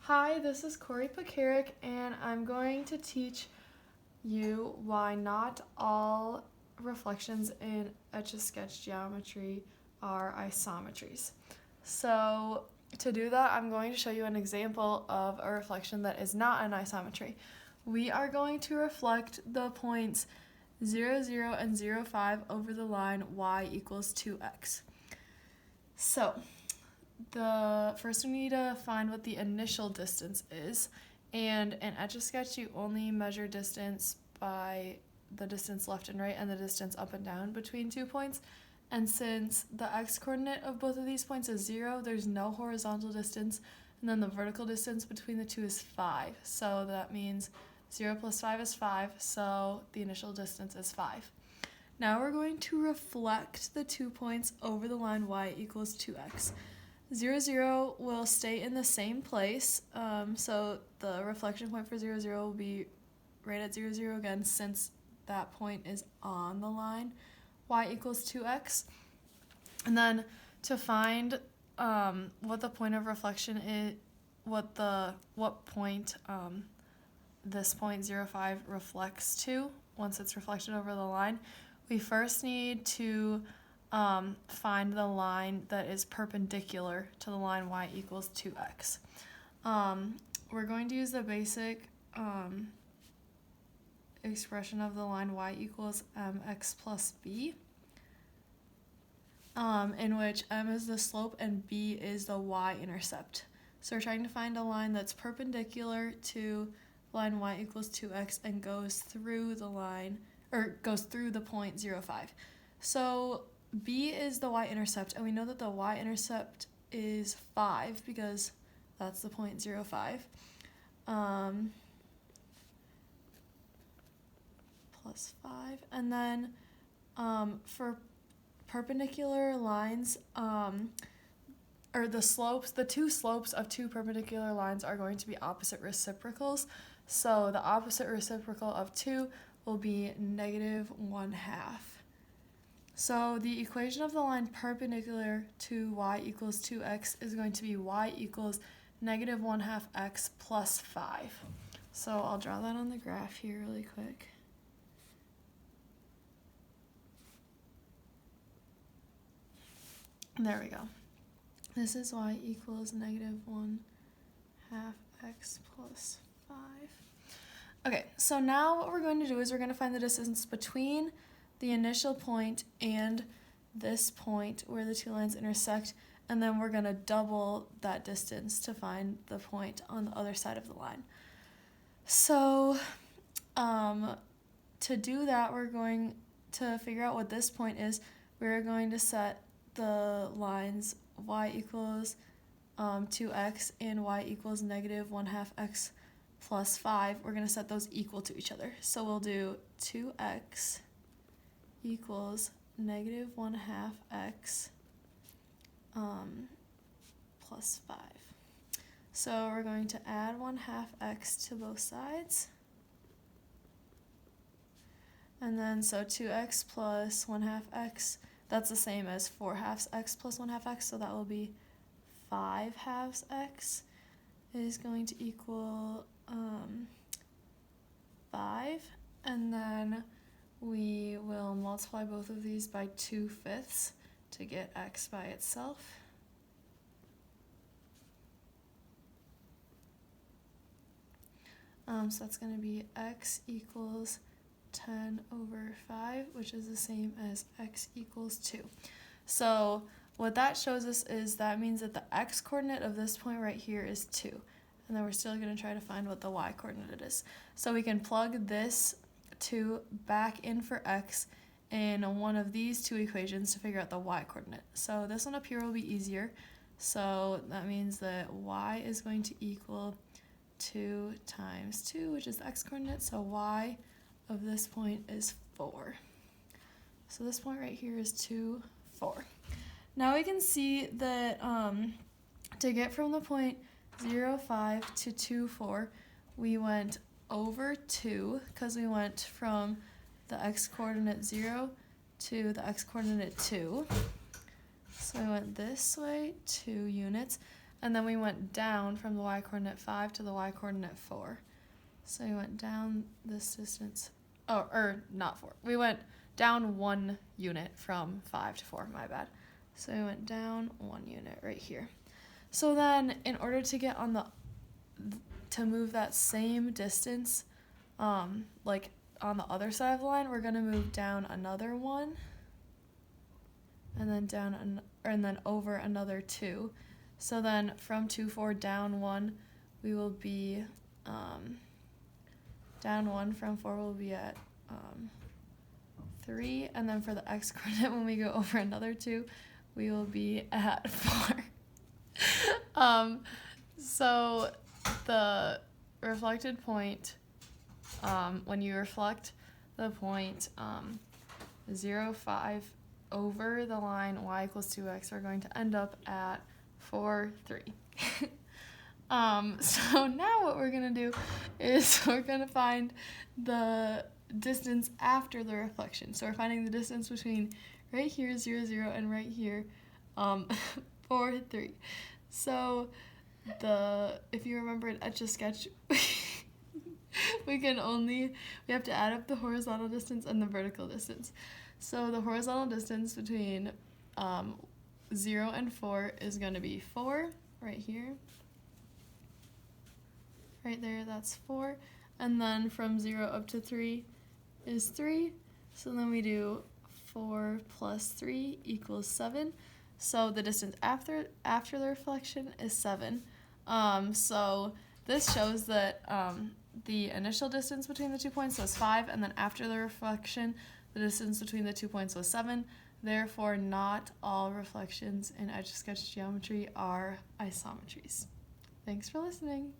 Hi, this is Kori Pekarek, and I'm going to teach you why not all reflections in Etch-a-Sketch geometry are isometries. So to do that, I'm going to show you an example of a reflection that is not an isometry. We are going to reflect the points 0, 0, and 0, 5 over the line y equals 2x. So first we need to find what the initial distance is, and in Etch-a-Sketch you only measure distance by the distance left and right and the distance up and down between 2 points. And since the x-coordinate of both of these points is 0, there's no horizontal distance, and then the vertical distance between the two is 5. So that means 0 plus 5 is 5, so the initial distance is 5. Now we're going to reflect the 2 points over the line y equals 2x. 0, 0 will stay in the same place, so the reflection point for 0, 0 will be right at 0, 0 again, since that point is on the line y equals 2x. And then to find what the point of reflection is, what point this point 0, 5 reflects to once it's reflected over the line, we first need to find the line that is perpendicular to the line y equals 2x. We're going to use the basic expression of the line y equals mx plus b, in which m is the slope and b is the y-intercept. So we're trying to find a line that's perpendicular to line y equals 2x and goes through the point 0, 5. So b is the y-intercept, and we know that the y-intercept is 5 because that's the point 0, 5. Plus 5. And then for perpendicular lines, or the two slopes of two perpendicular lines are going to be opposite reciprocals. So the opposite reciprocal of 2 will be -1/2. So the equation of the line perpendicular to y equals 2x is going to be y equals -1/2 x plus 5. So I'll draw that on the graph here really quick. There we go. This is y equals -1/2 x plus 5. Okay, so now what we're going to do is we're going to find the distance between the initial point and this point where the two lines intersect, and then we're going to double that distance to find the point on the other side of the line. So to do that, we're going to figure out what this point is. We're going to set the lines y equals 2x and y equals -1/2 x plus 5. We're going to set those equal to each other. So we'll do 2x equals -1/2 x plus 5. So we're going to add 1/2 x to both sides. And then so 2x plus 1/2 x, that's the same as 4/2 x plus 1/2 x, so that will be 5/2 x is going to equal 5. And then we will multiply both of these by 2/5 to get x by itself. So that's going to be x equals 10/5, which is the same as x equals 2. So what that shows us is that means that the x-coordinate of this point right here is 2. And then we're still going to try to find what the y-coordinate is. So we can plug this 2 back in for x in one of these two equations to figure out the y-coordinate. So this one up here will be easier. So that means that y is going to equal 2 times 2, which is the x-coordinate. So y of this point is 4. So this point right here is 2, 4. Now we can see that to get from the point 0, 5 to 2, 4, we went over 2 because we went from the x-coordinate 0 to the x-coordinate 2. So we went this way 2 units. and then we went down from the y-coordinate 5 to the y-coordinate 4. So we went down this distance, not 4. We went down 1 unit from 5 to 4, my bad. So we went down 1 unit right here. So then in order to get to move that same distance, like on the other side of the line, we're going to move down another 1, and then and then over another 2. So then from 2, 4 down 1, we will be down 1 from 4 will be at 3, and then for the x-coordinate, when we go over another 2, we will be at 4. So the reflected point, when you reflect the point 0, 5 over the line y equals 2x, we're going to end up at 4, 3. So now what we're going to do is we're going to find the distance after the reflection. So we're finding the distance between right here, 0, 0, and right here, 4, 3. So if you remember in Etch-a-Sketch, we have to add up the horizontal distance and the vertical distance. So the horizontal distance between 0 and 4 is going to be 4 right here. Right there, that's 4. And then from 0 up to 3 is 3. So then we do 4 plus 3 equals 7. So the distance after the reflection is 7. So this shows that the initial distance between the 2 points was 5, and then after the reflection, the distance between the 2 points was 7. Therefore, not all reflections in Etch-a-Sketch geometry are isometries. Thanks for listening.